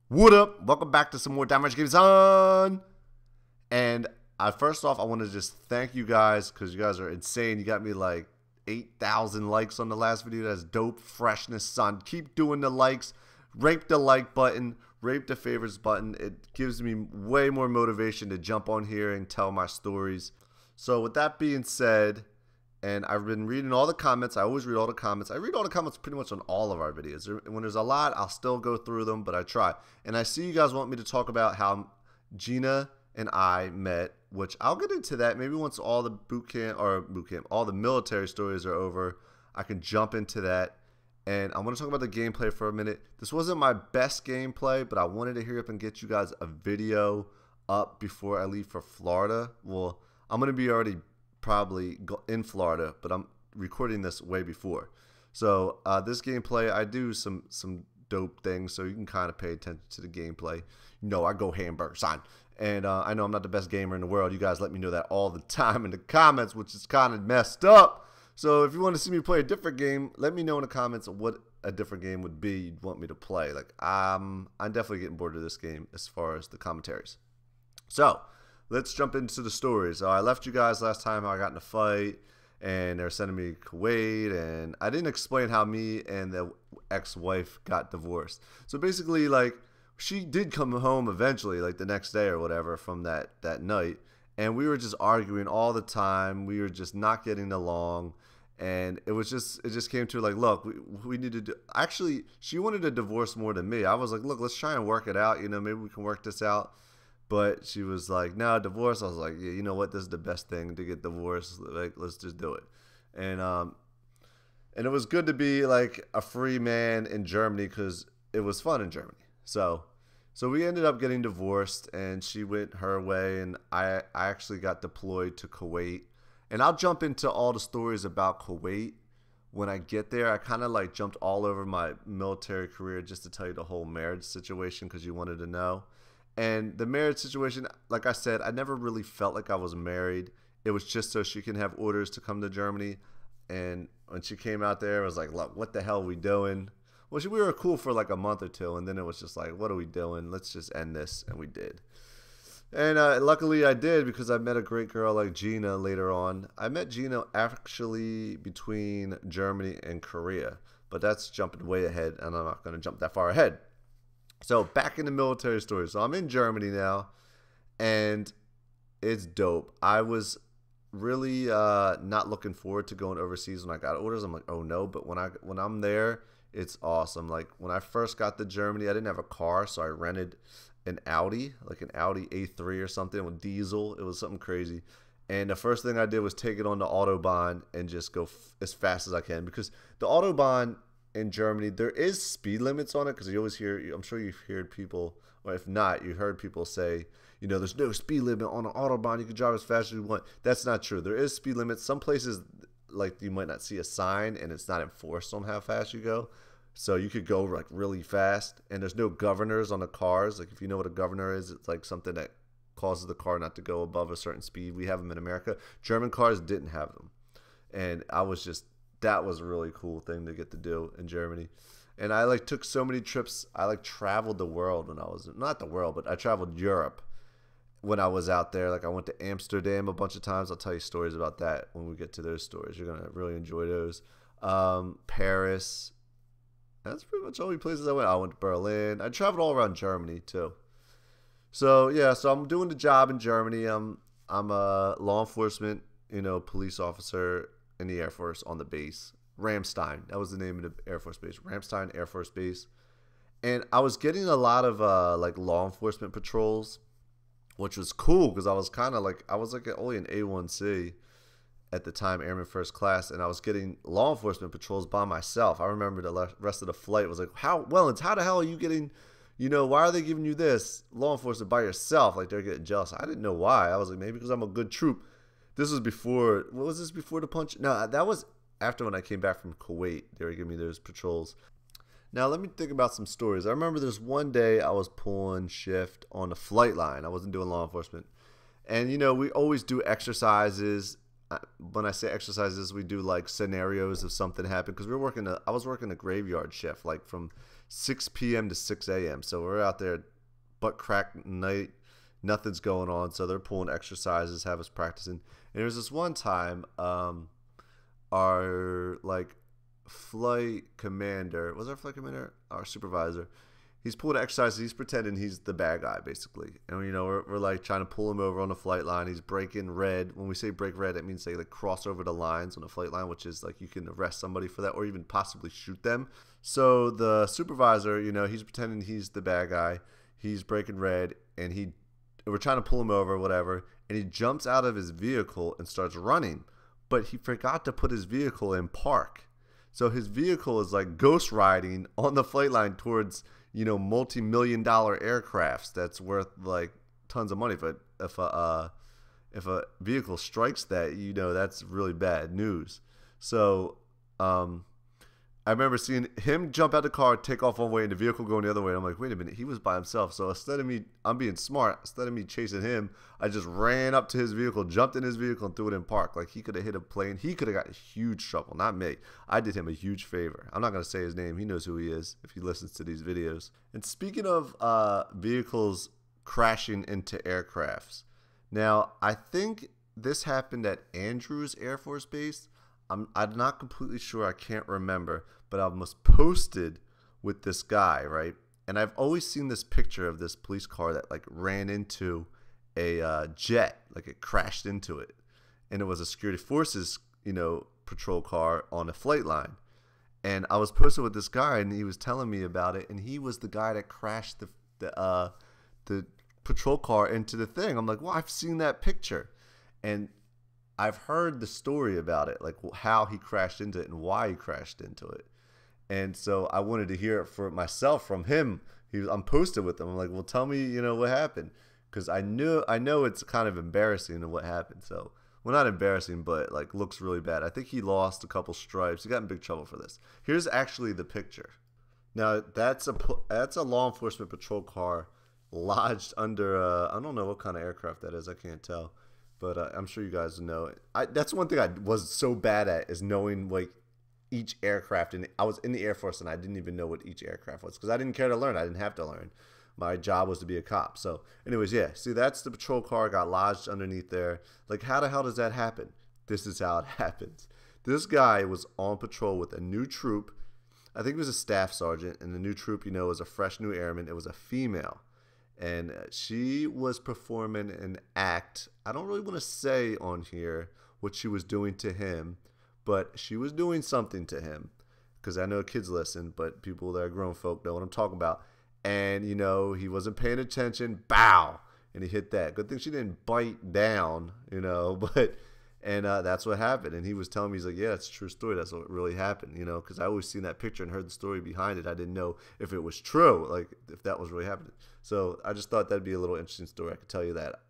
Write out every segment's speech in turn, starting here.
What up? Welcome back to some more Damage Games on. And first off, I want to just thank you guys because you guys are insane. You got me like 8,000 likes on the last video. That's dope freshness, son. Keep doing the likes. Rape the like button. Rape the favorites button. It gives me way more motivation to jump on here and tell my stories. So with that being said, and I've been reading all the comments. I always read all the comments. I read all the comments pretty much on all of our videos. When there's a lot, I'll still go through them, but I try. And I see you guys want me to talk about how Gina and I met, which I'll get into that. Maybe once all the all the military stories are over, I can jump into that. And I want to talk about the gameplay for a minute. This wasn't my best gameplay, but I wanted to hurry up and get you guys a video up before I leave for Florida. Well, I'm going to be already probably in Florida, but I'm recording this way before. So this gameplay, I do some dope things, so you can kind of pay attention to the gameplay. You know, I go hamburger sign, and I know I'm not the best gamer in the world. You guys let me know that all the time in the comments, which is kind of messed up. So if you want to see me play a different game, let me know in the comments what a different game would be you'd want me to play. Like I'm definitely getting bored of this game as far as the commentaries. So let's jump into the stories. I left you guys last time how I got in a fight, and they're sending me to Kuwait, and I didn't explain how me and the ex-wife got divorced. So basically, like, she did come home eventually, like the next day or whatever from that night, and we were just arguing all the time. We were just not getting along, and it just came to like, look, we need to do. Actually, she wanted a divorce more than me. I was like, look, let's try and work it out. You know, maybe we can work this out. But she was like, no, divorce. I was like, yeah, you know what? This is the best thing to get divorced. Like, let's just do it. And it was good to be like a free man in Germany because it was fun in Germany. So we ended up getting divorced, and she went her way, and I actually got deployed to Kuwait. And I'll jump into all the stories about Kuwait when I get there. I kind of like jumped all over my military career just to tell you the whole marriage situation because you wanted to know. And the marriage situation, like I said, I never really felt like I was married. It was just so she can have orders to come to Germany. And when she came out there, it was like, look, what the hell are we doing? Well, we were cool for like a month or two, and then it was just like, what are we doing? Let's just end this. And we did. And luckily I did, because I met a great girl like Gina later on. I met Gina actually between Germany and Korea. But that's jumping way ahead, and I'm not going to jump that far ahead. So back in the military story. So I'm in Germany now, and it's dope. I was really not looking forward to going overseas when I got orders. I'm like, oh no. But when I'm there, it's awesome. Like when I first got to Germany, I didn't have a car, so I rented an Audi, like an Audi A3 or something with diesel. It was something crazy. And the first thing I did was take it on the Autobahn and just go as fast as I can, because the Autobahn in Germany, there is speed limits on it, because you always hear, I'm sure you've heard people, or if not, you heard people say, you know, there's no speed limit on an Autobahn, you can drive as fast as you want. That's not true. There is speed limits. Some places, like, you might not see a sign, and it's not enforced on how fast you go. So you could go like really fast, and there's no governors on the cars. Like, if you know what a governor is, it's like something that causes the car not to go above a certain speed. We have them in America. German cars didn't have them, and that was a really cool thing to get to do in Germany. And I like took so many trips. I like traveled the world when I was, not the world, but I traveled Europe when I was out there. Like I went to Amsterdam a bunch of times. I'll tell you stories about that when we get to those stories. You're gonna really enjoy those. Paris. That's pretty much all the places I went. I went to Berlin. I traveled all around Germany too. So yeah, so I'm doing the job in Germany. I'm a law enforcement, police officer in the Air Force on the base. Ramstein. That was the name of the Air Force base. Ramstein Air Force Base. And I was getting a lot of like law enforcement patrols, which was cool, because I was only an A1C at the time, Airman First Class, and I was getting law enforcement patrols by myself. I remember the rest of the flight was like, how the hell are you getting, why are they giving you this law enforcement by yourself? Like, they're getting jealous. I didn't know why. I was like, maybe because I'm a good troop. This was before, what was this, before the punch? No, that was after, when I came back from Kuwait. They were giving me those patrols. Now, let me think about some stories. I remember there's one day I was pulling shift on the flight line. I wasn't doing law enforcement. And, we always do exercises. When I say exercises, we do like scenarios if something happened, because I was working a graveyard shift, like from 6 p.m. to 6 a.m. So we're out there butt crack night, nothing's going on. So they're pulling exercises, have us practicing. And there was this one time, our like flight commander, was our flight commander? Our supervisor. He's pulling exercises. He's pretending he's the bad guy, basically. And, you know, we're like trying to pull him over on the flight line. He's breaking red. When we say break red, that means they like cross over the lines on the flight line, which is like you can arrest somebody for that or even possibly shoot them. So the supervisor, you know, he's pretending he's the bad guy. He's breaking red, and we're trying to pull him over, whatever. And he jumps out of his vehicle and starts running. But he forgot to put his vehicle in park. So his vehicle is like ghost riding on the flight line towards, you know, multi-million-dollar aircrafts that's worth like tons of money. If a vehicle strikes that, you know, that's really bad news. So I remember seeing him jump out the car, take off one way, and the vehicle going the other way. And I'm like, wait a minute, he was by himself. So instead of me, I'm being smart. Instead of me chasing him, I just ran up to his vehicle, jumped in his vehicle, and threw it in park. Like, he could have hit a plane. He could have got huge trouble, not me. I did him a huge favor. I'm not going to say his name. He knows who he is if he listens to these videos. And speaking of vehicles crashing into aircrafts, now, I think this happened at Andrews Air Force Base. I'm not completely sure. I can't remember. But I was posted with this guy, right? And I've always seen this picture of this police car that like ran into a jet, like it crashed into it. And it was a security forces, you know, patrol car on a flight line. And I was posted with this guy, and he was telling me about it. And he was the guy that crashed the patrol car into the thing. I'm like, well, I've seen that picture. And I've heard the story about it, like how he crashed into it and why he crashed into it. And so I wanted to hear it for myself from him. I'm posted with him. I'm like, well, tell me, you know, what happened. Because I know it's kind of embarrassing of what happened. So, well, not embarrassing, but like looks really bad. I think he lost a couple stripes. He got in big trouble for this. Here's actually the picture. Now, that's a law enforcement patrol car lodged under, I don't know what kind of aircraft that is. I can't tell. But I'm sure you guys know. That's one thing I was so bad at, is knowing like each aircraft. And I was in the Air Force, and I didn't even know what each aircraft was because I didn't care to learn. I didn't have to learn. My job was to be a cop. So anyways, yeah. See, that's the patrol car got lodged underneath there. Like, how the hell does that happen? This is how it happens. This guy was on patrol with a new troop. I think it was a staff sergeant. And the new troop, you know, was a fresh new airman. It was a female. And she was performing an act. I don't really want to say on here what she was doing to him, but she was doing something to him, because I know kids listen, but people that are grown folk know what I'm talking about. And, you know, he wasn't paying attention. Bow! And he hit that. Good thing she didn't bite down, you know, but... And that's what happened. And he was telling me, he's like, yeah, it's a true story. That's what really happened, you know, because I always seen that picture and heard the story behind it. I didn't know if it was true, like if that was really happening. So I just thought that'd be a little interesting story. I could tell you that.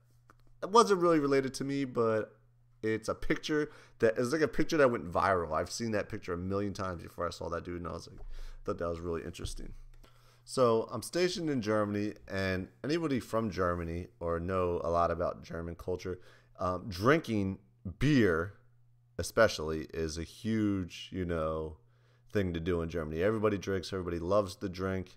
It wasn't really related to me, but it's a picture that is like a picture that went viral. I've seen that picture a million times before I saw that dude, and I was like, thought that was really interesting. So I'm stationed in Germany, and anybody from Germany or know a lot about German culture, drinking beer especially is a huge, you know, thing to do in Germany. Everybody drinks. Everybody loves to drink.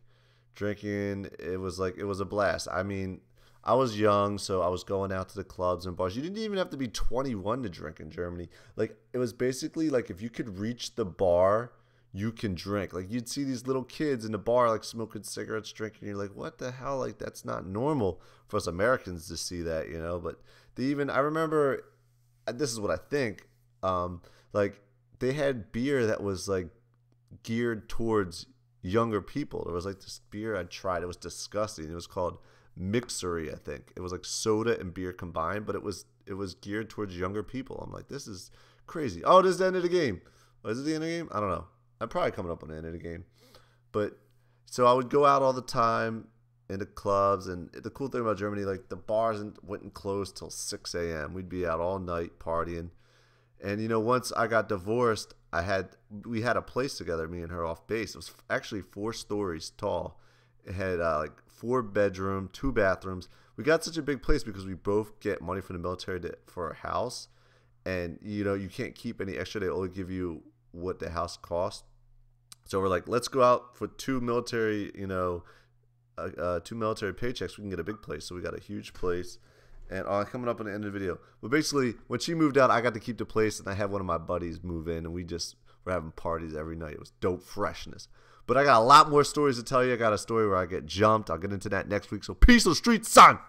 Drinking, it was a blast. I mean, I was young, so I was going out to the clubs and bars. You didn't even have to be 21 to drink in Germany. Like, it was basically like if you could reach the bar, you can drink. Like, you'd see these little kids in the bar, like, smoking cigarettes, drinking. You're like, what the hell? Like, that's not normal for us Americans to see that, you know? But I remember... this is what I think, like, they had beer that was, like, geared towards younger people. There was, like, this beer I tried. It was disgusting. It was called Mixery, I think. It was, like, soda and beer combined, but it was geared towards younger people. I'm like, this is crazy. Oh, this is the end of the game. Oh, is it the end of the game? I don't know. I'm probably coming up on the end of the game. But, so I would go out all the time into clubs, and the cool thing about Germany, like, the bars wouldn't close till 6 a.m. We'd be out all night partying. And, you know, once I got divorced, we had a place together, me and her, off base. It was actually 4 stories tall. It had like 4 bedrooms, 2 bathrooms. We got such a big place because we both get money from the military for a house. And, you know, you can't keep any extra. They only give you what the house costs. So we're like, let's go out for two military, two military paychecks. We can get a big place. So we got a huge place. And coming up on the end of the video. But basically, when she moved out, I got to keep the place. And I had one of my buddies move in. And we just were having parties every night. It was dope freshness. But I got a lot more stories to tell you. I got a story where I get jumped. I'll get into that next week. So peace on the streets, son.